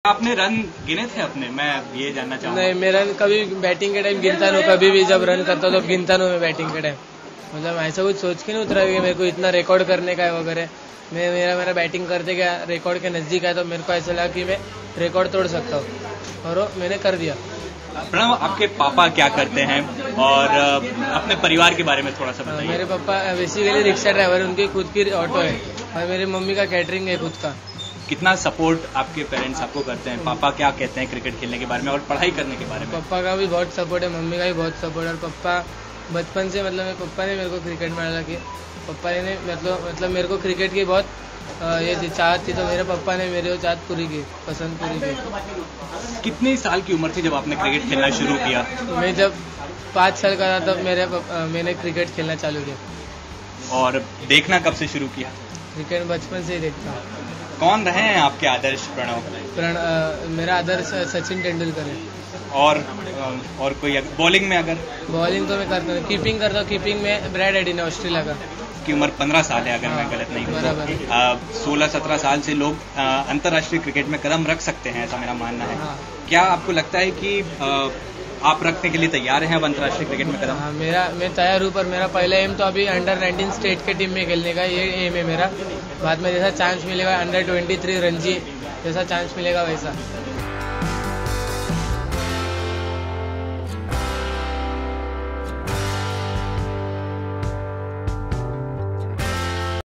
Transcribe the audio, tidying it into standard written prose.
आपने रन गिने थे अपने? मैं ये जानना चाहूँगा। नहीं, मैं रन कभी बैटिंग के टाइम गिनता नहीं, कभी भी जब रन करता हूँ तो गिनता नहीं मैं बैटिंग के टाइम। मतलब ऐसा कुछ सोच के नहीं उतरा कि मेरे को इतना रिकॉर्ड करने का है वगैरह। मेरा बैटिंग करते क्या रिकॉर्ड के नजदीक है तो मेरे को ऐसा लगा कि मैं रिकॉर्ड तोड़ सकता हूँ और वो मैंने कर दिया। प्रणव, आपके पापा क्या करते हैं और अपने परिवार के बारे में थोड़ा सा बताइए। मेरे पापा बेसिकली रिक्शा ड्राइवर, उनकी खुद की ऑटो है और मेरी मम्मी का कैटरिंग है खुद का। कितना सपोर्ट आपके पेरेंट्स आपको करते हैं? पापा क्या कहते हैं क्रिकेट खेलने के बारे में और पढ़ाई करने के बारे में? पापा का भी बहुत सपोर्ट है, मम्मी का भी बहुत सपोर्ट है। और पापा बचपन से मेरे पापा ने मेरे को क्रिकेट में डाला कि पापा ने मतलब मेरे को क्रिकेट की बहुत ये चाहत थी, तो मेरे पापा ने मेरे को चाहत पूरी की, पसंद पूरी की। कितनी साल की उम्र थी जब आपने क्रिकेट खेलना शुरू किया? मैं जब 5 साल का था तब मैंने क्रिकेट खेलना चालू किया। और देखना कब से शुरू किया? क्रिकेट बचपन से ही देखता हूँ। कौन रहे हैं आपके आदर्श? प्रणव? मेरा आदर्श सचिन तेंदुलकर है। और कोई बॉलिंग में? अगर बॉलिंग तो मैं करता हूँ, कीपिंग करता हूँ। कीपिंग में ब्रैड एडिन है ऑस्ट्रेलिया का। की उम्र 15 साल है अगर मैं गलत नहीं हूँ। 16-17 साल से लोग अंतर्राष्ट्रीय क्रिकेट में कदम रख सकते हैं, ऐसा मेरा मानना है। क्या आपको लगता है कि आप रखने के लिए तैयार हैं अब अंतर्राष्ट्रीय क्रिकेट में कदम? मैं तैयार हूँ, पर मेरा पहला एम तो अभी अंडर-19 स्टेट के टीम में खेलने का ये एम है मेरा। बाद में जैसा चांस मिलेगा अंडर-23 रणजी जैसा चांस मिलेगा वैसा।